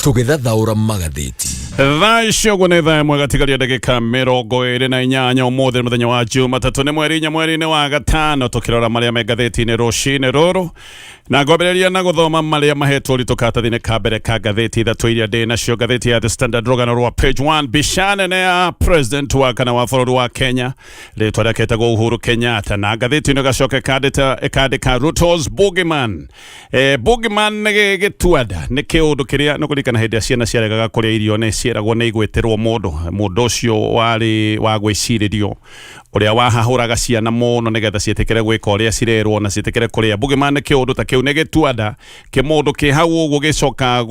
Kùgweta Magathìti. Thaisho gwenetha mwe gatigaria ndagika 28 umuthi muthenya wa Jumatatu ni mweri-ini wa gatano tukirora maria me ngathiti-ini rucini ruru na ngwambiriria na guthoma maria mahetwo ritukatathini ka mbere ka ngathiti ithatu iria ndi nacio. Ngathiti ya The Standard rugano rwa page 1 bicana ya president wa kana wa bururi wa Kenya ritwa riake etagwo Uhuru Kenyatta, na ngathiti-ini gacoka ikandika Ruto's Boogeyman. Boogeyman ni gituada ni kiundu kiria no kulikana hindi ciana ciaregaga kuria irio ne ciaragwo ni igweterwo mundu ucio wari wa gwiciririo uria wahahuraga ciana muno nigetha cietekere gwika uria cirerwo na cietekere kuria. Boogeyman ni kiundu ta kiu ni gituada ki mundu ki hau uguo gicoka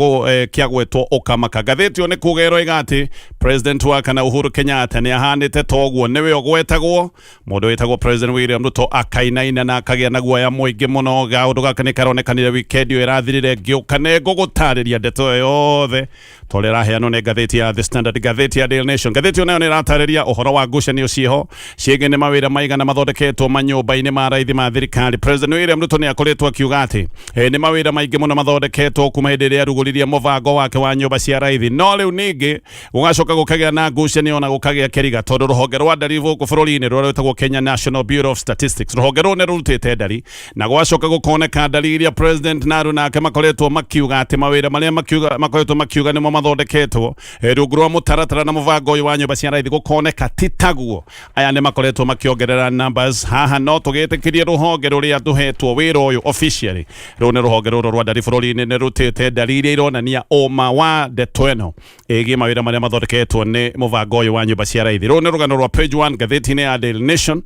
kiagwetwo ukamaka. Ngathiti ni kugerwo igati president wa kana Uhuru Kenyatta ni ahanite toguo niwe ogwetagwo mundu wetagwo President William Ruto akainaina na akagia na guoya muingi muno. Gaundu gaka ni karonekanire weekend yo irathirire ngiuka nego gutariria ndeto yothe tolera heano ne ngathiti ya The Standard, ngathiti ya Daily Nation. Ngathiti nayo ni ratariria uhoro wa ngucanio cieho ciegene mawira maigana mathondeketwo manyumba-ini ma raithi ma thirikari. President William Ruto ni akoretwo akiuga ati ni mawira maingi muno mathondeketwo kuma hindi iria aruguririe mubango wake wa nyumba cia raithi, no riu ningi gugacoka gukagia na ngucanio na gukagia keriga tondu ruhonge rwa ndari guku bururi-ini rwa rwetagwo Kenya National Bureau of Statistics ruhonge ruu ni rurutite ndari na gugacoka gukoneka ndari iria president naru nake makoretwo makiuga ati mawira maria makoretwo makiuga nimo mathondeketwo rungu rwa mutaratara na mubango uyu wa nyumba cia raithi gukoneka titaguo. Aya ni makoretwo makiongerera numbers haha no tugitikirie ruhonge ruria tuhetwo wira uyu officially ru ni ruhonge ruru rwa ndari bururi-ini ni rutite ndari iria ironania uma wa ndeto ino igi mawira maria mathondeketwo ni mubango uyu wa nyumba cia raithi. Ru ni rugano rwa page 1 ngathiti-ini ya Daily Nation.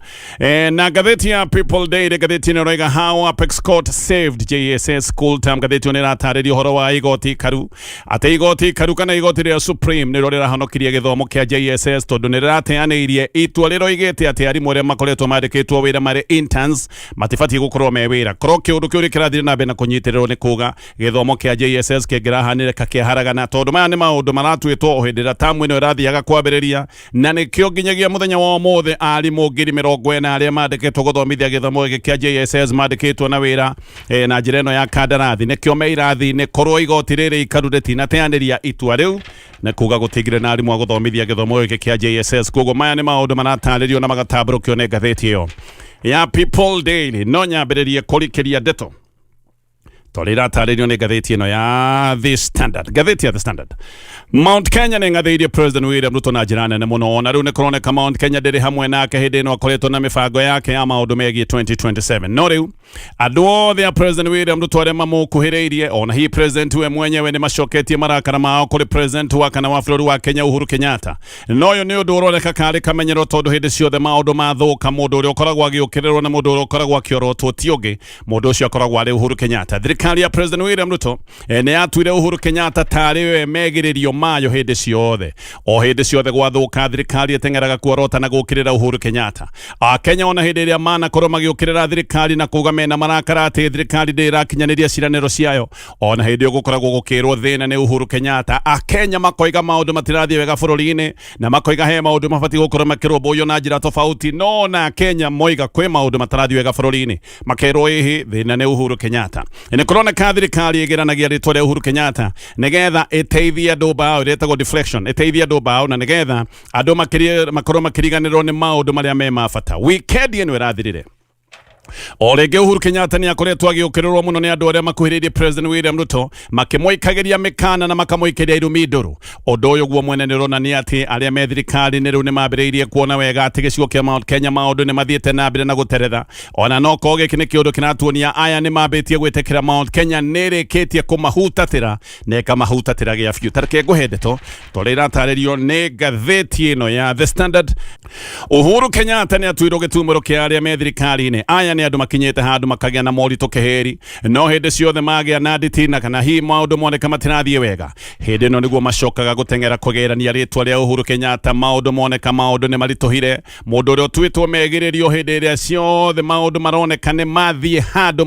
Na ngathiti ya People Daily ngathiti-ini roiga how Apex Court saved JSS school term. Ngathiti-ini ratariria uhoro wa igoti karu ate igoti karu kana igoti ria Supreme ni rorera hanokirie githomo kia JSS tondu ni rateanirie itua riroigite ati arimu aria makoretwo mandikitwo wira mari interns matifati gukorwo me wira koro kiundu kiuri kirathire na bena kunyitirwo ni kuga githomo kia JSS kingirahanire kakiharagana tondu maya ni maundu maratwitwo ohindira tamu ino irathiaga kwambiriria na nikio nginyagia muthenya wa umuthi arimu ngiri 40 aria mandikitwo guthomithia githomo giki kia JSS mandikitwo na wira na njira ino ya kandarathi nikio me irathi ni korwo igoti riri ikaru ritinateaniria itua riu na kuga gutigire na arimu guthomithia githomo giki kia JSS. Koguo maya ni maundu marataririo na magatamburukio ne ngathiti iyo ya People Daily. No nyambiririe kurikiria ndeto tolera tarĩrio nĩ ngathĩti ĩno ya The Standard. Ngathĩti ya The Standard. Mount Kenya nĩ ngathĩirie President William Ruto na njĩra nene mũno, na rĩu nĩ kũroneka Mount Kenya ndĩrĩ hamwe nake hĩndĩ ĩno akoretwo na mĩbango yake ya maũndũ megiĩ 2027. No rĩu andũ othe a President William Ruto arĩa mamũkuhĩrĩirie ona hihi president we mwenyewe nĩ macoketie marakara mao kũrĩ president wa kana wa bũrũri wa Kenya Uhuru Kenyatta. No ũyũ nĩ ũndũ ũroneka karĩ kamenyero tondu hĩndĩ ciothe maũndũ mathũka mũndũ ũrĩa ũkoragwo agĩũkĩrĩrwo na mũndũ ũrĩa ũkoragwo akĩorotwo ti ũngĩ mũndũ ũcio akoragwo arĩ Uhuru Kenyatta. Thirikari ya President William Ruto ni atuire Uhuru Kenyatta tarĩ we megĩrĩrio mayo hĩndĩ ciothe o hĩndĩ ciothe gwathũka thirikari ĩteng'eraga kuorota na gũkĩrĩra Uhuru Kenyatta. Akenya ona hĩndĩ ĩrĩa manakorwo magĩũkĩrĩra thirikari na kuga mena marakara atĩ thirikari ndĩrakinyanĩria ciranĩro ciayo ona hĩndĩ ĩyo gũkoragwo gũkĩrwo thĩna nĩ Uhuru Kenyatta. Akenya makoiga maũndũ matirathiĩ wega bũrũri-inĩ na makoiga he maũndũ mabatiĩ gũkorwo makĩrũmbũiyo na njĩra tofauti, no na Kenya moiga kwĩ maũndũ matarathiĩ wega bũrũri-inĩ makerwo ĩhĩ thĩna nĩ Uhuru Kenyatta. Nĩ kũroneka thirikari ĩgeranagia rĩtwa rĩa Uhuru Kenyatta nigetha ĩteithie andũ bao ĩretagwo deflection, ĩteithie andũ bao na nigetha andũ makorwo makĩriganĩrwo nĩ maũndũ marĩa me ma bata. Weekend ĩno ĩrathirire o rĩngĩ Uhuru Kenyatta nĩ akoretwo agĩũkĩrĩrwo mũno nĩ andũ arĩa makuhĩrĩirie President William Ruto makĩmũikagĩria mĩkana na makamũikĩria irumi ndũrũ. Ũndũ ũyũ guo mwene nĩ ũronania atĩ arĩa me thirikari-inĩ rĩu nĩ mambĩrĩirie kuona wega atĩ gĩcigo kĩa Mount Kenya maũndũ nĩ mathiĩte na mbere na gũteretha, ona no korwo gĩkĩ nĩ kĩũndũ kĩratuonia aya nĩ mambĩtie gwĩtĩkĩra Mount Kenya nĩ ĩrĩkĩtie kũmahutatĩra na ĩkamahutatĩra gĩa biũ. Tareke ngũhe ndeto tondũ ĩratarĩrio nĩ ngathĩti ĩno ya The Standard. Uhuru Kenyatta nĩ atuirwo gĩtumũro kĩa arĩa me thirikari-inĩ. Aya nĩ andũ makinyĩte handũ makagĩa na moritũ kĩhĩri, no hĩndĩ ciothe magĩa na nditi na kana hihi maũndũ moneka matirathiĩ wega, hĩndĩ ĩno nĩguo macokaga gũteng'era kũgerania rĩtwa rĩa Uhuru Kenyatta. Maũndũ moneka maũndũ nĩ maritũhire, mũndũ ũrĩa ũtuĩtwo megĩrĩrio hĩndĩ ĩrĩa ciothe maũndũ maroneka nĩ mathiĩ handũ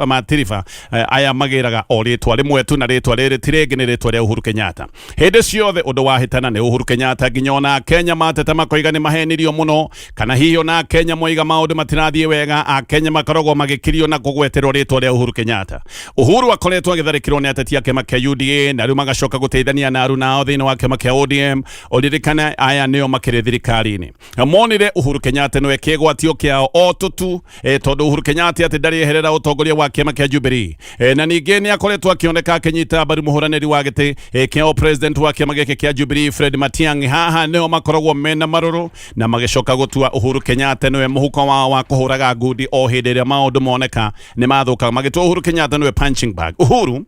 matiriba, aya magĩraga o rĩtwa rĩmwe tu na rĩtwa rĩrĩ ti rĩngĩ nĩ rĩtwa rĩa Uhuru Kenyatta. Hĩndĩ ciothe ũndũ wahĩtana nĩ Uhuru Kenyatta, nginya ona Kenya mateta makoiga nĩ mahenirio mũno kana hihi ona Kenya moiga maũndũ matirathiĩ wega. Kenya makoragwo magikirio na kugweterwo ritwa ria Uhuru Kenyatta. Uhuru akoretwo agitharikirwo ni ateti ake makia UDA na riu magacoka guteithania na aru nao thiini wa kiama kia ODM oririkana aya nio makiri thirikari-ini. Monire Uhuru Kenyatta niwe kigwatio kiao o tutu tondu Uhuru Kenyatta ati ndari eherera utongoria wa kiama kia Jubilee na ningi ni akoretwo akioneka akinyita mbaru muhuraniri wa giti kia president wa kiama giki kia Jubilee Fred Matiang'i. Haha nio makoragwo mena maruru na magicoka gutua Uhuru Kenyatta niwe muhuko wao wa kuhuraga ngundi o hindi iria maundu moneka ni mathuka magitua Uhuru Kenyatta niwe punching bag. Uhuru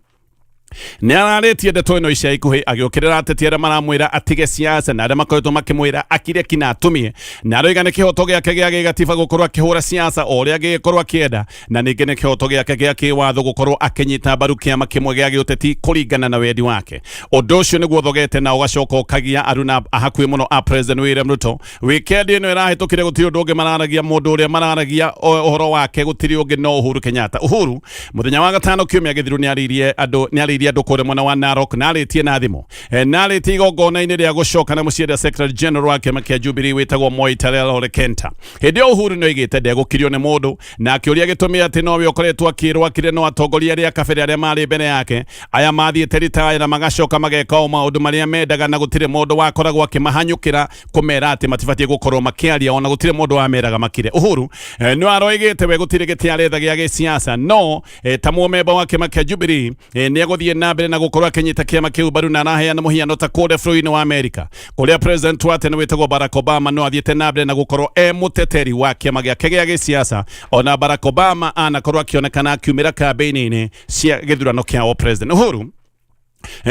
ni araritie ndeto ino icia ikuhi agiukirira ateti aria maramwira atige siasa na aria makoretwo makimwira akire kina atumie na aroiga ni kihoto giake gia gigatiba gukorwo akihura siasa o uria gikorwo akienda na ningi ni kihoto giake gia kiwatho gukorwo akinyita mbaru kiama kimwe gia giuteti kuringana na wendi wake. Undu ucio niguo thogete na ugacoka ukagia aruna ahakui muno a President William Ruto. Weekend ino irahitukire gutiri undu ungi mararagia mundu uria mararagia uhoro wake gutiri ungi no Uhuru Kenyatta. Uhuru muthenya wa gatano kiumia githiru ni aririe andu kure mwena wa Narok na aritie na thimu na aritie igongona-ini ria gucoka na muciari Secretary General wa kiama kia Jubilee witagwo Moi Tarela Ole Kenta. Hindi Uhuru no igite ndegukirio ni mundu na akiuria gitumi ati nowe ukoretwo akirwo akire no atongoria aria kabere aria mari mbere yake aya mathiete ritaya na magacoka mageka o maundu maria mendaga na gutire mundu wakoragwo akimahanyukira kumera ati matibatie gukorwo makiaria ona gutire mundu wameraga makire. Uhuru no aroigite we gutire gitiaretha gia gisiasa no ta mumemba wa kiama kia Jubilee ni aguthie na mbere na gukorwo akinyita kiama kiu baru na araheana muhiano ta kure bũrũri-inĩ wa Amerika kuria president wa tene witagwo Barack Obama no athiete na mbere na gukorwo muteteri wa kiama giake gia gisiasa ona Barack Obama anakorwo akionekana akiumira kambeini-ini cia githurano kia president. Uhuru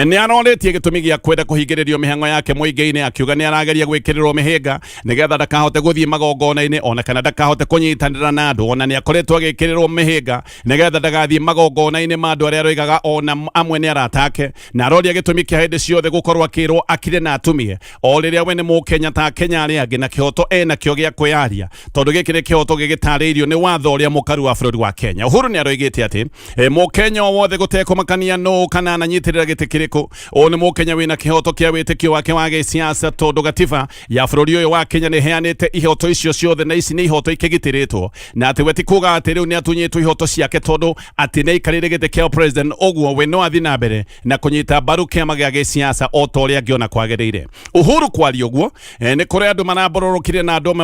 ni aroretie gitumi gia kwenda kuhingiririo mihango yake muingi-ini akiuga ni arageria gwikirirwo mihinga nigetha ndakahote guthie magongona-ini ona kana ndakahote kunyitanira na andu ona ni akoretwo agikirirwo mihinga nigetha ndagathie magongona-ini ma andu aria aroigaga ona amwe ni aratake na aroria gitumi kia hindi ciothe gukorwo akirwo akire na atumie o riria we ni mukenya ta Kenya aria angi na kihoto ena kio gia kwiaria tondu giki ni kihoto gigitariirio ni watho uria mukaru wa bũrũri wa Kenya. Uhuru ni aroigite ati mukenya wothe gutekumakania no kana ananyitirira kiriko one mukenya wina kihoto kia witikio wake wa gisiasa tondu gatiba ya bũrũri uyu wa Kenya ni heanite ihoto icio ciothe na ici ni ihoto ikigitiritwo na ati weti kuga ati riu ni atunyitwo ihoto ciake tondu ati ni ikarire gite kia president oguo we no athi na mbere na kunyita mbaru kiama gia gisiasa o to ria ngiona kwagirire. Uhuru kwaria uguo ni kuri andu manabororokire na andu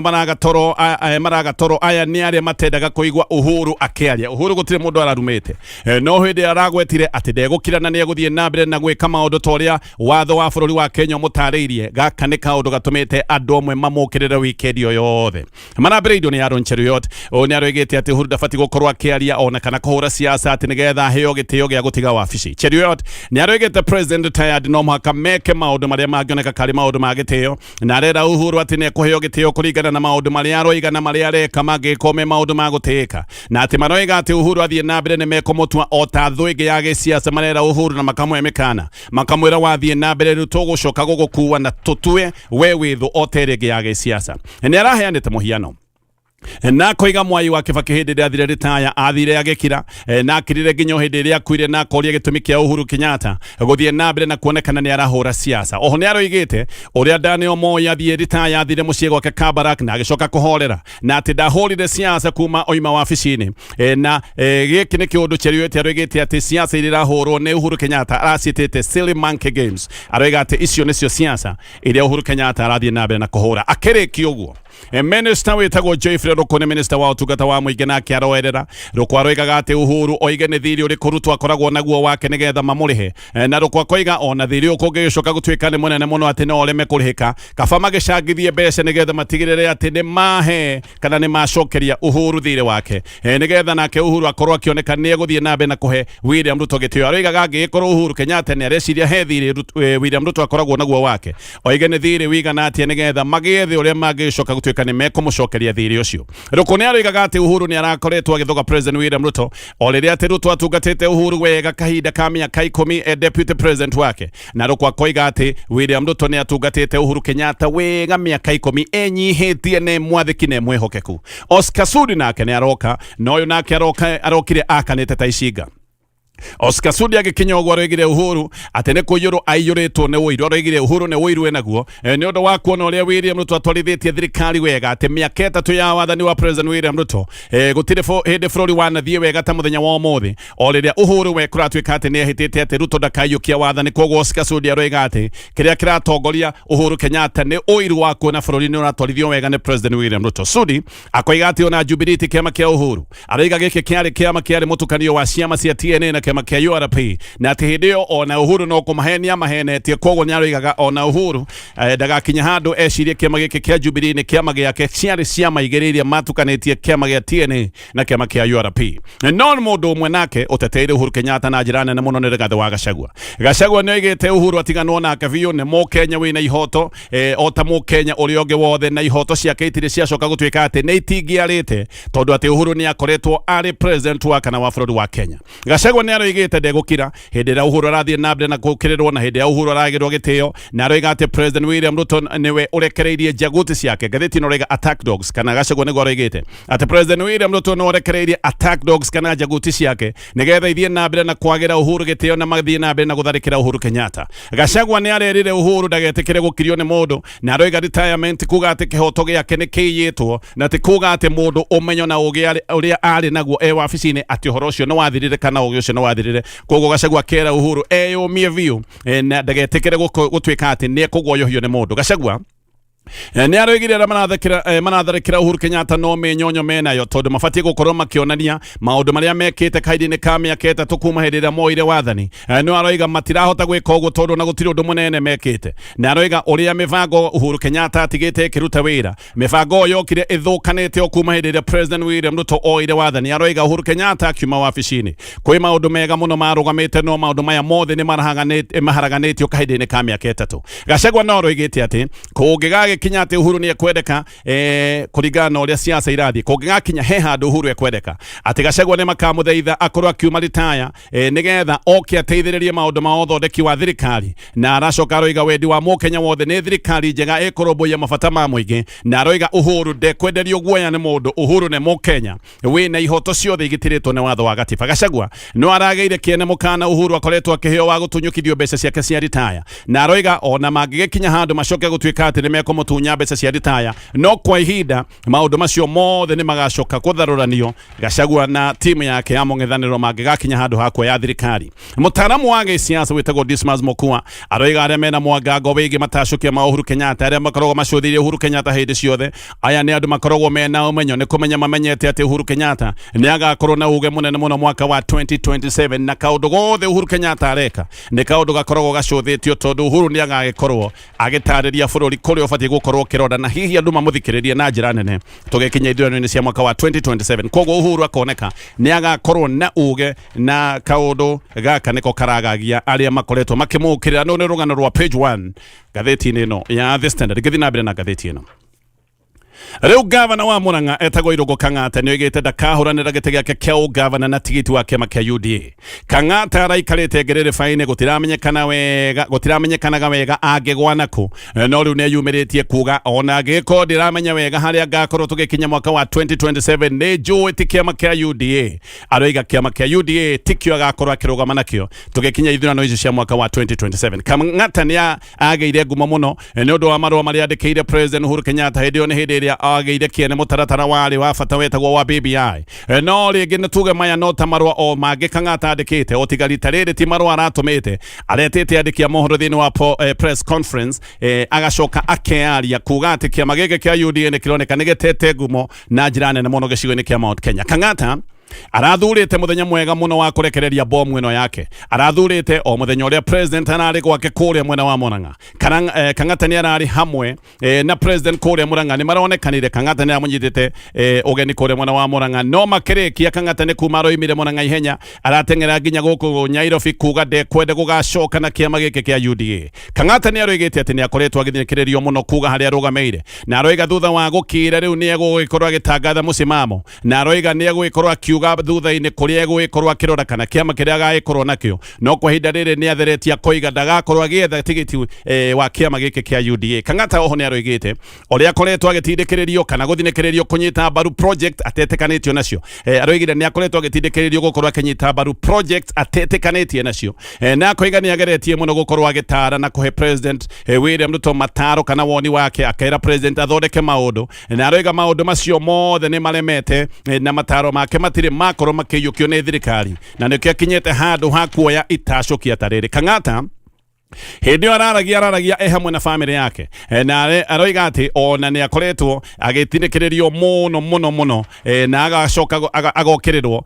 maragatoro aya ni aria matendaga kuigwa Uhuru akiaria. Uhuru gutire mundu ararumite no hindi aragwetire ati ndegukira na ni aguthie na mbere na gwika maundu toria watho wa bũrũri wa Kenya mutariirie gaka ni kaundu gatumite andu amwe mamukirire weekend yo yothe marambiriirio ni Aaron Cheruiyot ni aroigite ati Uhuru ndabati gukorwo akiaria ona kana kuhura siasa ati nigetha heo gitio gia gutiga wabici. Cheruiyot ni aroigite president tired no muhaka meke maundu maria mangioneka kari maundu ma gitio na arera Uhuru ati ni kuheo gitio kuringana na maundu maria aroiga na maria areka mangikome maundu ma gutika na ati maroiga ati Uhuru athie na mbere ni mekomutua o ta thuingi ya gisiasa marera Uhuru na makamwemekana makamwira wathie na mbere riu tugucoka gugukuwa na tutue we withu oterege ya gisiasa. Ni araheanite muhiano na koiga mwai wa Kibaki hindi ria athire ritaya athire agikira na akirire nginyo hindi ria akuire na akoria gitumi kia Uhuru Kenyatta guthie na mbere na kuonekana ni arahura siasa. Oho ni aroigite uria Daniel Moi athie ritaya athire mucii gwake Kabarak na agicoka kuhorera na ati ndahurire siasa kuma oima wabici-ini na giki ni kiundu Cheruiyot aroigite ati siasa irahurwo ni Uhuru Kenyatta aracitite silly monkey games. Aroiga ati icio nicio siasa iria Uhuru Kenyatta arathie na mbere na kuhura akiriki uguo. Minister witagwo Jeffrey Ruko ni minister wa utungata wa muingi na kiaroerera Ruko aroigaga ati Uhuru oige ni thiri uri kurutwo akoragwo naguo wake nigetha mamurihe na Ruko akoiga ona thiri ukungicoka gutwika ni munene muno ati no oreme kurihika kaba magicangithie mbeca nigetha matigirire ati ni mahe kana ni macokeria Uhuru thiri wake nigetha nake Uhuru akorwo akioneka ni eguthie na mbere na kuhe William Ruto gitio. Aroigaga angikorwo Uhuru Kenyatta ni areciria he thiri William Ruto akoragwo naguo wake oige ni thiri wigana ati nigetha magiethe uria magicoka gutwika ni mekumucokeria thiri ucio. Ruko ni aroigaga ati Uhuru ni arakoretwo agithoga president William Ruto o riria ati Ruto atungatite Uhuru wega kahinda ka miaka 10 deputy president wake na Ruko akoiga ati William Ruto ni atungatite Uhuru Kenyatta wega miaka 10 enyihitie ne mwathiki ne mwehokeku. Oscar Sudi nake ni aroka no yo nake arokire akanite ta icinga Oscar Sudi agikinya ogwo aregire Uhuru atene kuyuru aiyuritwo ne wiru aregire Uhuru ne wiru enaguo ni undu wa kuona uria William Ruto atwarithitie thirikari wega ati miaka itatu ya wathani wa President William Ruto gutire hindi bururi wanathie wega ta muthenya wa umuthi o riria Uhuru we kuratwika ati ni ahitite ati Ruto ndakayukia wathani koguo Oscar Sudi aroiga ati kiria kiratongoria Uhuru Kenyatta ni uiru wa kuona bururi ni uratwarithio wega ni President William Ruto. Sudi akoiga ati ona Jubilee kiama kia Uhuru aroiga giki kiari kiama kiari mutukanio wa ciama cia TNA na kiama kia URP na ati hindio ona Uhuru no kumahenia mahenetie koguo ni aroigaga ona Uhuru ndagakinya handu ecirie kiama giki kia Jubilee ni kiama giake ciari ciama igiriria matukanetie kiama gia TNA na kiama kia URP no mundu umwe nake uteteire Uhuru Kenyatta na njira nene muno ni Rigathi wa Gachagua. Gachagua ni oigite Uhuru atiganwo nake biu ni Mukenya wina ihoto o ta Mukenya uria ungi wothe na ihoto ciake itire ciacoka gutwika ati ni itingiarite tondu ati Uhuru ni akoretwo ari president wa kana wa bururi wa Kenya. Gachagua ni aroigite ndegukira hindi ria Uhuru arathie na mbere na gukirirwo na hindi ria Uhuru aragirwo gitio na aroiga ati President William Ruto niwe urekereirie jaguti ciake. Ngathiti no rega attack dogs kana Gachagua ni aroigite ati President William Ruto no urekereirie attack dogs kana jaguti ciake nigetha ithie na mbere na kwagira Uhuru gitio na mathie na mbere na gutharikira Uhuru Kenyatta. Gachagua ni arerire Uhuru ndagetikire gukirio ni mundu na aroiga retirement kuga ati kihoto giake ni kiyitwo na ati kuga ati mundu umenyo na ugi uria ari naguo wabici-ini ati uhoro ucio no wathirire kana ugi ucio no wathirire koguo Gachagua kera Uhuru eyumie biu na ndagetikire gutwika ati ni kugwoyohio ni mundu. Gachagua ni aroigire ara manatharikira Uhuru Kenyatta no menyonyo menayo tondu mabatie gukorwo makionania maundu maria mekite kaidi-ini ka miaka itatu kuma hindi ria moire wathani. No aroiga matirahota gwika uguo tondu na gutiri undu munene mekite. Na aroiga uria mibango Uhuru Kenyatta atigite ikiruta wira mibango yokire ithukanite o kuma hindi ria President William Ruto oire wathani. Aroiga Uhuru Kenyatta akiuma wabici-ini kwi maundu mega muno marugamite no maundu maya mothe ni maharaganitio kaidi-ini ka miaka itatu. Gachagua no aroigite ati kungigage kinya ati Uhuru ni ekwendeka kuringana na uria siasa irathie kungigakinya he handu Uhuru ekwendeka ati Gachagua ni makamuthaitha akorwo akiuma retire nigetha oke ateithiririe maundu ma uthondeki wa thirikari na aracoka aroiga wendi wa Mukenya wothe ni thirikari njega ikurumbuia mabata ma muingi na aroiga Uhuru ndekwenderio guoya ni mundu. Uhuru ni Mukenya wina ihoto ciothe igitiritwo ni watho wa gatiba. Gachagua no arageire kiene mukana Uhuru akoretwo akiheo wa gutunyukithio mbeca ciake cia retire na aroiga ona mangigikinya handu macoke gutwika ati ni mekomutunya mbeca cia retire no kwa ihinda maundu macio mothe ni magacoka kutharuranio. Gachagua na timu yake ya mung'ethaniro mangigakinya handu hakwa ya thirikari. Mutaramu wa giciasa witagwo Dismas Mokua aroiga aria mena mwangango wigi matacukia ma Uhuru Kenyatta aria makoragwo macuthirie Uhuru Kenyatta hindi ciothe aya ni andu makoragwo mena umenyo ni kumenya mamenyete ati Uhuru Kenyatta ni agakorwo na uge munene muno mwaka wa 2027 na kaundu gothe Uhuru Kenyatta areka ni kaundu gakoragwo gacuthitio tondu Uhuru ni agagikorwo agitariria bururi kuria ubatie gukorwo kironda na hihi andu mamuthikiririe na njira nene tugekinya ithurano-ini cia mwaka wa 2027 koguo Uhuru akoneka ni agakorwo na uge na kaundu gaka niko karagagia aria makoretwo makimukirira. No ni rugano rwa page 1 gatheti-ini ino ya The Standard githi na mbere na gatheti ino. Riu gavana wa Murang'a etagwo Ruto Kang'ata ni oigite ndakahuranira giti giake kia ugavana na tigiti wa kiama kia UDA. Kang'ata araikarite ngerere faine gutiramenyekanaga wega angigwa naku no riu ni ayumiritie kuga ona agiko ndiramenya wega haria ngakorwo tugikinya mwaka wa 2027 ni njui ti kiama kia UDA. Aroiga kiama kia UDA tikio agakorwo akirugama nakio tugikinya ithurano icio cia mwaka wa 2027. Kang'ata ni ageire ngumo muno ni undu wa marua maria andikire President Uhuru Kenyatta hindi ni hindi ageire kiene mutaratara wari wa bata wetagwo wa BBI no ringi nituge maya no ta marua o mangi Kang'ata andikite o tiga rita riri ti marua aratumite aretete andikia mohoro thini wa press conference agacoka akearia kuga ati kiama giki kia UDA ni kironeka ni gitete ngumo na njira nene muno gicigo-ini kia Mount Kenya. Kang'ata arathurite muthenya mwega muno wa kurekereria bomu ino yake. Arathurite o muthenya uria president anari gwake kuria mwena wa Murang'a. Kang'ata ni arari hamwe na president kuria Murang'a ni maronekanire Kang'ata ni amunyitite ugeni kuria mwena wa Murang'a no makirikia Kang'ata ni kuma roimire Murang'a ihenya aratengera nginya guku Nyairobi kuga ndekwende gugacoka na kiama giki kia UDA. Kang'ata ni aroigite ati ni akoretwo agithikiririo muno kuga haria arugameire na aroiga thutha wa gukira riu ni egugikorwo agitangatha musimamo na aroiga ni egugikorwo akiuga akiuga thutha-inĩ kũrĩa egũgĩkorwo akĩrora kana kĩama kĩrĩa agagĩkorwo nakĩo no kwa ihinda rĩrĩ nĩ atheretie kũiga ndagakorwo agĩetha tigiti wa kĩama gĩkĩ kĩa UDA. Kang'ata oho nĩ aroigĩte ũrĩa akoretwo agĩtindĩkĩrĩrio kana gũthinĩkĩrĩrio kũnyita mbaru project atetĩkanĩtio nacio. Aroigire nĩ akoretwo agĩtindĩkĩrĩrio gũkorwo akĩnyita mbaru project atetĩkanĩtie nacio, na akoiga nĩ ageretie mũno gũkorwo agĩtara na kũhe president William Ruto mataro kana woni wake, akera president athondeke maũndũ, na aroiga maũndũ macio mothe nĩ maremete na mataro make matirĩ makorwo makĩiyũkio nĩ thirikari, na nĩkĩo akinyĩte handũ ha kuoya itacokia tarĩrĩ. Kang'ata hindi araragia hamwe na family yake, na aroiga ati ona nĩ akoretwo agĩtindĩkĩrĩrio mũno na agacoka agokererwo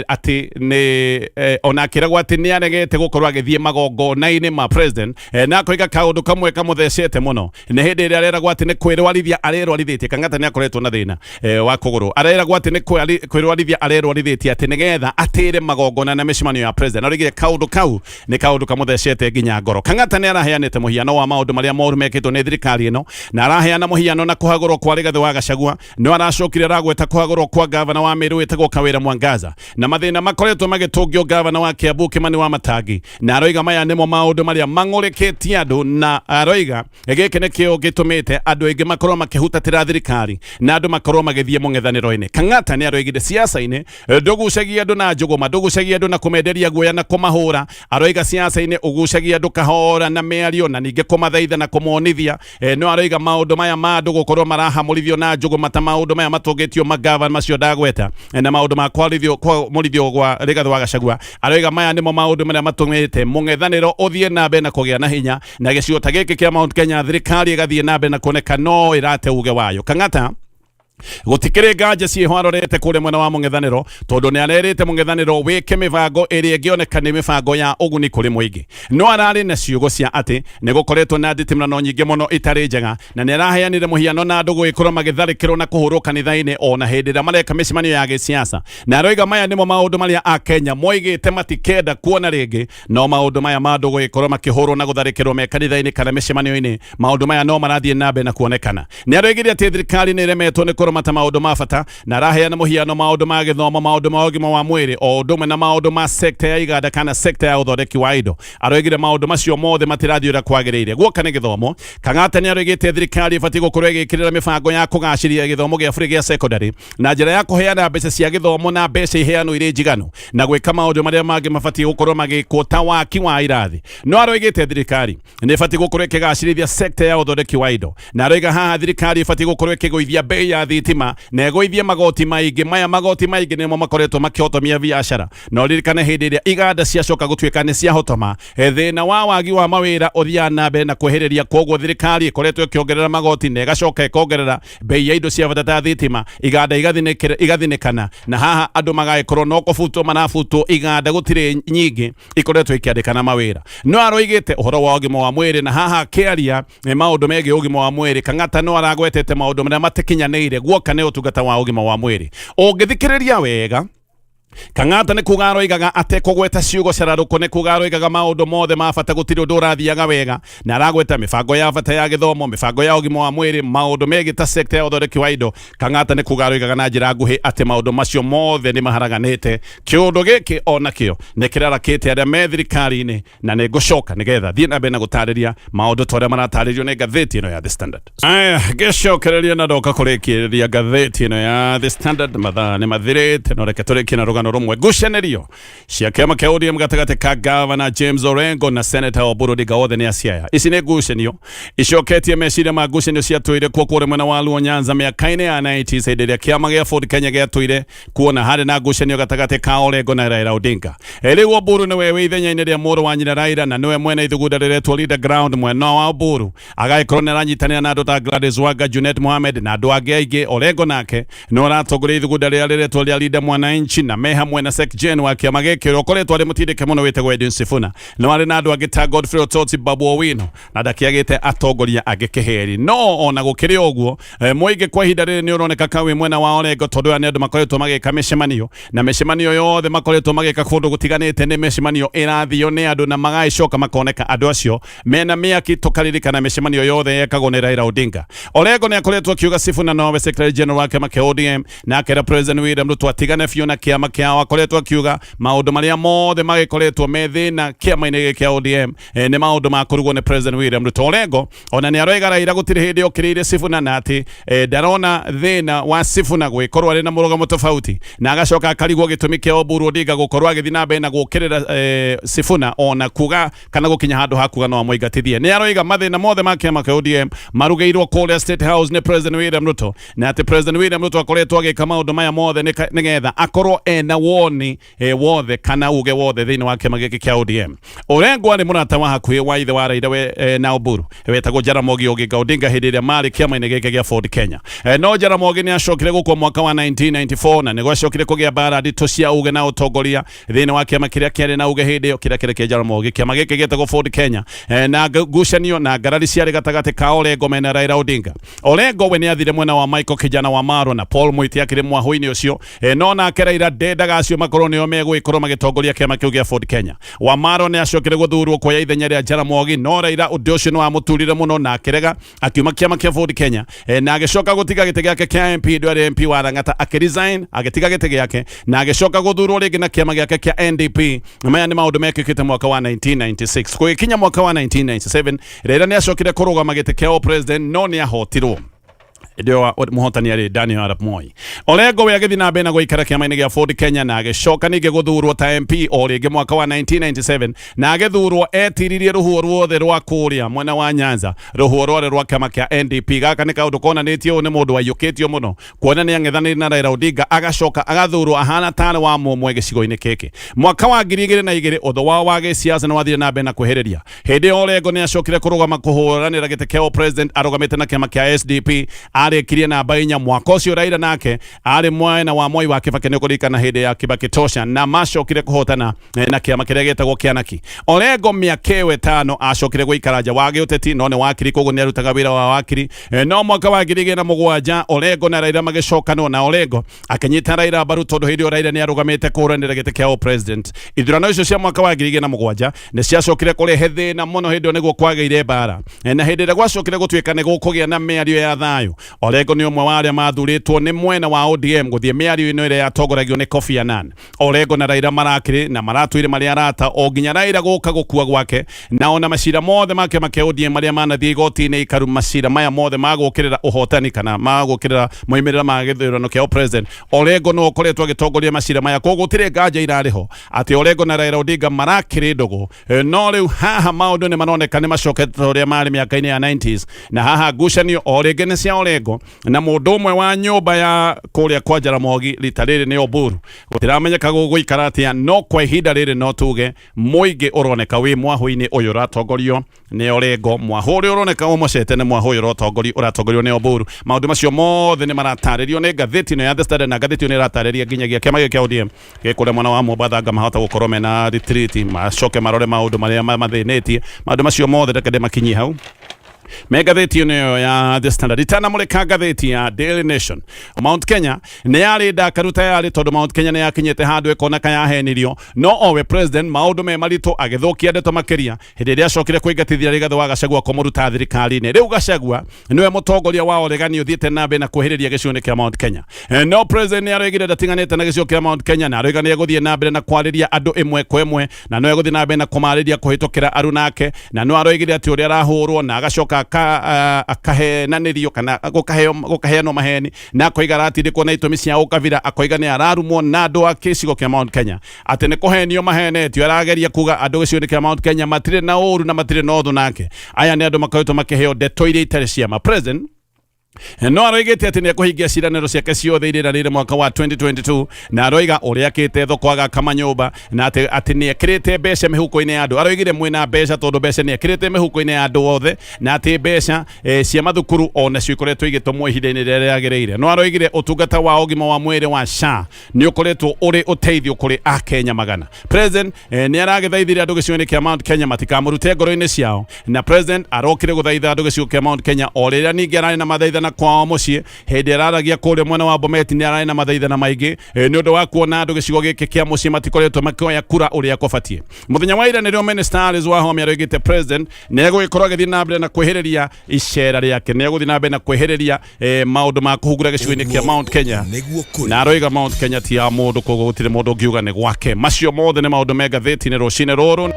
ati nĩ ona akĩragwo ati nĩ aregete gũkorwo agĩthiĩ magongona-inĩ ma president, na akoiga kaũndũ kamwe kamuthecete mũno nĩ hĩndĩ ĩrĩa areragwo ati nĩ kwĩrwarithia arerwarithĩtie. Kang'ata nĩ akoretwo na thĩna wa kũgũrũ, areragwo ati nĩ kwĩrwarithia arerwarithĩtie ati nĩgetha atĩre magongona na mĩcemanio ya president. Aroigire kaũndũ kau nĩ kaũndũ kamuthecete nginya ngoro. Kang'ata nĩ araheanĩte mũhiano wa maũndũ marĩa moru mekĩtwo nĩ thirikari ĩno, na araheana mũhiano na kũhagũrwo kwa Rigathĩ wa Gachagua. No aracokire aragweta kũhagũrwo kwa gavana wa Meru wĩtagwo Kawĩra Mwangaza, na mathĩna makoretwo magĩtũngio gavana wa Kiambu Kĩmani wa Matangi, na aroiga maya nĩmo maũndũ marĩa mang'ũrĩkĩtie andũ, na aroiga gĩkĩ nĩkĩo gĩtũmĩte andũ aingĩ makorwo makĩhutatĩra thirikari na andũ makorwo magĩthiĩ mũng'ethanĩro-inĩ. Kang'ata nĩ aroigire ciaca-inĩ ndũgucagia andũ na njũgũma, ndũgucagia andũ na kũmenderia guoya na kũmahũra. Aroiga ciaca-inĩ ũgucagia andũ kahora na mĩario na ningĩ kũmathaitha na kũmonithia. No aroiga maũndũ maya ma andũ gũkorwo marahamũrithio na njũgũma ta maũndũ maya matũngĩtio magavana macio ndagweta, na maũndũ ma kwamũrithio gwa Rigathĩ wa Gachagua. Aroiga maya nĩmo maũndũ marĩa matũmĩte mũng'ethanĩro ũthiĩ na mbere na kũgĩa na hinya, na gĩcigo ta gĩkĩ kĩa Mount Kenya thirikari ĩgathiĩ na mbere na kuoneka no ĩrate uge wayo. Kang'ata gutikire nganja ciĩho arorete kũrĩa mwena wa mũng'ethanĩro, tondũ nĩ arerĩte mũng'ethanĩro wĩke mĩbango ĩrĩa ĩngĩoneka nĩ mĩbango ya ũguni kũrĩ mũingĩ. No ararĩ na ciugo cia atĩ nĩ gũkoretwo na nditimũrano nyingĩ mũno itarĩ njega, na nĩ araheanire mũhiano na andũ gũgĩkorwo magĩtharĩkĩrwo na kũhũrwo kanitha-inĩ ona hĩndĩ ĩrĩa mareka mĩcemanio ya gĩsiasa. Na aroiga maya nĩmo maũndũ marĩa Akenya moigĩte matikenda kuona rĩngĩ, no maũndũ maya ma andũ gũgĩkorwo makĩhũrwo na gũtharĩkĩrwo me kanitha-inĩ kana mĩcemanio-inĩ, maũndũ maya no marathiĩ na mbere na kuonekana. Nĩ aroigire atĩ thirikari nĩ ĩremetwo nĩ kũrũmata maũndũ ma bata, na araheana mũhiano maũndũ ma gĩthomo, maũndũ ma ũgima wa mwĩrĩ, o ũndũ ũmwe na maũndũ ma sekta ya iganda kana sekta ya ũthondeki wa indo. Aroigire maũndũ macio mothe matirathiĩ ũrĩa kwagĩrĩire. Guoka nĩ gĩthomo, Kang'ata nĩ aroigĩte thirikari ĩbatiĩ gũkorwo ĩgĩkĩrĩra mĩbango ya kũgacĩria gĩthomo gĩa bũrũri gĩa secondary na njĩra ya kũheana mbeca cia gĩthomo na mbeca iheanwo irĩ njiganu, na gwĩka maũndũ marĩa mangĩ mabatiĩ gũkorwo magĩkwo ta waki wa irathi. No aroigĩte thirikari nĩ ĩbatiĩ gũkorwo ĩkĩgacĩrithia sekta ya ũthondeki wa indo, na aroiga haha thirikari ĩbatiĩ gũkorwo ĩkĩgũithia bei ya thitima na ĩgũithie magoti maingĩ. Maya magoti maingĩ nĩmo makoretwo makĩhotomia biacara, no ririkane hĩndĩ ĩrĩa iganda ciacoka gũtuĩka nĩ ciahotoma, thĩna wa wagi wa mawĩra ũthiaga na mbere na kwehereria. Koguo thirikari ĩkoretwo ĩkĩongerera magoti na ĩgacoka ĩkongerera bei ya indo cia bata ta thitima, iganda igathinĩkana, na haha andũ magagĩkorwo no kũbutwo marabutwo, iganda gũtirĩ nyingĩ ikoretwo ikĩandĩkana mawĩra. No aroigĩte ũhoro wa ũgima wa mwĩrĩ, na haha akĩaria maũndũ megiĩ ũgima wa mwĩrĩ, Kang'ata no aragwetete maũndũ marĩa matakinyanĩire. Guoka nĩ ũtungata wa ũgima wa mwĩrĩ. Ũngĩthikĩrĩria wega, Kang'ata nĩ kuga aroigaga atekũgweta ciugo cararũkũ, nĩ kuga aroigaga maũndũ mothe ma bata gũtirĩ ũndũ ũrathiaga wega, na aragweta mĩbango ya bata ya gĩthomo, mĩbango ya ũgima wa mwĩrĩ, maũndũ megiĩ ta sekta ya ũthondeki wa indo. Kang'ata nĩ kuga aroigaga na njĩra nguhĩ atĩ maũndũ macio mothe nĩ maharaganĩte. Kĩũndũ gĩkĩ onakĩo nĩ kĩrarakĩte arĩa me thirikari-inĩ, na nĩ ngũcoka nĩgetha thiĩ na mbere na gũtarĩria maũndũ ta ũrĩa maratarĩrio nĩ ngathĩti ĩno ya The Standard. Aya, ngĩcokereria na ndoka kũrĩkĩrĩria ngathĩti ĩno ya The Standard. Mathaa nĩ mathirĩte, no reke tũrĩkie na rũgano rumwe. Ngucanĩrio cia kĩama kĩa ODM gatagatĩ ka Gavana James Orengo na Senator Oburu Oginga nĩ Siaya. Ici nĩ ngucanio icoketie meciria ma ngucanio ciatũire kuo kũrĩ mwena wa Luo Nyanza mĩaka-inĩ ya 90s, hĩndĩ ĩrĩa kĩama gĩa Ford Kenya gĩatũire kuona harĩ na ngucanio gatagatĩ ka Orengo na Raila Odinga. Rĩu Oburu nĩwe wĩ ithenya-inĩ rĩa mũrũ wa nyina Raila, na nĩwe mwena ithugunda rĩretwo Leader Ground. Mwena wa Oburu agagĩkorwo nĩ aranyitanĩra na andũ ta Gladys Wanga, Junet Mohamed na andũ angĩ aingĩ. Orengo nake no aratongoria ithugunda rĩrĩa rĩretwo rĩa Leader Mwananchi, na me hamwe na Sekjen wa kĩama gĩkĩ ũrĩa ũkoretwo arĩ mũtindĩke mũno wĩtagwo Edwin Sifuna. No arĩ na andũ angĩ ta Godfrey Otsoti, Babu Owino na ndakiagĩte atongoria angĩ kĩheri. No ona gũkĩrĩ ũguo, mũingĩ kwa ihinda rĩrĩ nĩ ũroneka kawĩ mwena wa Orengo, tondũ aya nĩ andũ makoretwo magĩka mĩcemanio, na mĩcemanio yothe makoretwo magĩka kũndũ gũtiganĩte. Nĩ mĩcemanio ĩrathio nĩ andũ na magacoka makoneka andũ acio mena mĩaki. Tũkaririkana mĩcemanio yothe yekagwo nĩ Raila Odinga. Orengo nĩ akoretwo akiuga Sifuna nowe Secretary General wa kĩama kĩa ODM, na akera President William Ruto atigane biũ na kĩama kiao akoretwo akiuga maundu maria mothe magikoretwo methina kiama-ini kia ODM ni maundu ma kurugwo ni President William Ruto. Orengo ona ni aroiga Raila gutiri hindi okirire Sifuna na ati ndarona thina wa Sifuna gwikorwo ari na murugamo tofauti na agacoka akarigwo gitumi kia Oburu Odinga gukorwo agithi na mbere na gukirira Sifuna ona kuga kana gukinya handu hakuga no amwigatithie. Ni aroiga mathina mothe ma kiama kia ODM marugeirwo kuria State House ni President William Ruto na ati President William Ruto akoretwo agika maundu maya mothe nigetha akorwo ena woni wothe kana uge wothe thini wa kiama giki kia ODM. Orengo ari murata wa hakuhi wa ithe wa Raila na Oburu wetagwo Jaramogi Oginga Odinga hindi iria mari kiama-ini giki gia Ford Kenya. No Jaramogi ni acokire gukwo mwaka wa 1994 na niguo acokire kugia bara ndito cia uge na utongoria thini wa kiama kiria kiari na uge hindi iyo kiria kia Jaramogi. Kiama giki getagwo Ford Kenya na ngucanio na ngarari ciari gatagati ka Orengo mena Raila Odinga. Orengo we ni athire mwena wa Michael Kijana wa Maro na Paul Muiti akiri mwaho-ini ucio no nake Raila ndendaga acio makorwo nio megwikorwo magitongoria kiama kiu gia Ford Kenya. Wa Maro ni acokire guthurwo kuoya ithenya ria Jaramogi no Raila undu ucio ni wamuturire muno na akirega akiuma kiama kia Ford Kenya na agicoka gutiga gite giake kia MP ndwari MP wa Rangata akiresign agitiga gite giake na agicoka guthurwo ringi na kiama giake kia NDP. Maya ni maundu mekikite mwaka wa 1996 kugikinya mwaka wa 1997 Raila ni acokire kurugama gite kia president no ni ahotirwo ndio muhotani ari Daniel Arap Moi. Orengo we agithi na mbere na guikara kiama-ini gia Ford Kenya na agicoka ningi guthurwo ta MP o ringi mwaka wa 1997 na agithurwo etiririe ruhuo ruothe rwa kuria mwena wa Nyanza ruhuo rwore rwa kiama kia NDP. Gaka ni kaundu konanitio ni mundu waiyukitio muno kuona ni ang'ethaniri na Raila Odinga agacoka agathurwo ahana tane wa mumwe gicigo-ini kiki. Mwaka wa 2002 utho wao wa giciaca ni wathire na mbere na kweheriria hindi Orengo ni acokire kurugama kuhuranira gite kia president arugamite na kiama kia SDP arikirie na bainya mwaka ucio Raila nake ari mwena wa Moi wa Kibaki ni kurikana hindi ya Kibaki tosha na macokire kuhotana na kiama kiria getagwo Kianaki. Orengo miaka 5 acokire guikara nja wa giuteti no ni wakiri koguo ni arutaga wira wa wakiri no mwaka wa 2007 Orengo na Raila magicokana na Orengo akinyita Raila mbaru tondu hindi Raila ni arugamite kuranira gite kia president. Ithurano icio cia mwaka wa 2007 ni ciacokire kurehe thina muno hindi niguo kwageire bara na hindi ria gwacokire gutuika ni gukugia na miario ya thayu. Orengo ni umwe wa aria mathuritwo ni mwena wa ODM guthie miario-ini iria yatongoragio ni Kofi Annan. Orengo na Raila marakiri na maratuire maria arata o nginya Raila guka gukua gwake na ona macira mothe make ODM maria manathie igoti-ini ikaru macira maya mothe magukirira uhotani kana magukirira moimirira ma githurano kia president. Orengo no koretwo agitongoria macira maya koguo gutire nganja irariho ati Orengo na Raila Odinga marakiri ndugu no riu haha maundu ni maroneka ni macokete uria mari miaka-ini ya 90s na haha ngucanio o ringi ni cia Orengo na mundu umwe wa nyumba ya kuria kwa Jaramogi rita riri ni Oburu. Gutiramenyeka guguikara atia no kwa ihinda riri no tuge muingi uroneka wi mwaho-ini uyu ratongorio ni Orengo. Mwaho uria uroneka umocete ni mwaho uyu uratongorio ni Oburu. Maundu macio mothe ni marataririo ni ngathiti no ya The Standard na ngathiti ni ratariria nginyagia kiama kia ODM gikure mwana wa Mombatha mahota gukorwo mena retreat macoke marore maundu maria mathinitie maundu macio mothe ndekende makinyi hau. Ngathiti niyo ya The Standard itana muleka ngathiti ya Daily Nation. Mount Kenya ni yari ndakaruta yari tondu Mount Kenya ni yakinyete handu ekona kaya henirio no owe president maundu me marito agithukia ndeto makiria hindi ria acokire kuingatithia Rigathi wa Gachagua kumuruta thirikari-ini. Riu Gachagua niwe mutongoria wa uregani uthiete na mbere na kuhiriria gicigo-ini kia Mount Kenya. No president ni aroigire ndatinganite na gicigo kia Mount Kenya na aroiga ni eguthie na mbere na kwariria andu imwe kwa imwe na no eguthie na mbere na kumariria kuhitukira arunake na no aroigire ati uria arahurwo na agacoka akahenanirio kana gukaheanwo maheni na akoiga atindikwo na itumi cia ukavira akoiga ni ararumwo na andu a gicigo kia Mount Kenya ati ni kuhenio mahenetio arageria kuga andu gicigo kia Mount Kenya matire na uru na matire na uthu nake. Aya ni andu makoretwo makiheo ndeto iria itari cia ma president no aroigite ati ni akuhingia ciraniro ciake ciothe iria riri mwaka wa 2022 na aroiga uria akite thoko agakama nyumba na ati ni ekirite mbeca mihuko-ini ya andu. Aroigire mwina mbeca tondu mbeca ni ekirite mihuko-ini ya andu othe na ati mbeca cia mathukuru ona cio ikoretwo igitũmwo ihinda-ini riria riagiriire. No aroigire utungata wa ugima wa mwiri wa SHA ni ukoretwo uri uteithio kuri akenya magana. President ni aragithaithire andu gicigo-ini kia Mount Kenya matikamurute ngoro-ini ciao na president arokire guthaitha andu gicigo kia Mount Kenya o riria ningi arari na mathaithana na kwao mucii hindi araragia kuria mwena wa Bomet ni arari na mathaithana maingi ni undu wa kuona andu gicigo giki kia mucii matikoretwo makioya kura uria kubatie. Muthenya wa ira nirio Minister Alice Wahome aroigite president nego gikorwo agithii na mbere na kweheriria icera riake, nego thii na mbere na kweheriria maundu ma kuhungura gicigo-ini kia Mount Kenya, na aroiga Mount Kenya ti ya mundu koguo gutire mundu ngiuga ni gwake. Macio mothe ni maundu me ngathiti-ini rucini ruru.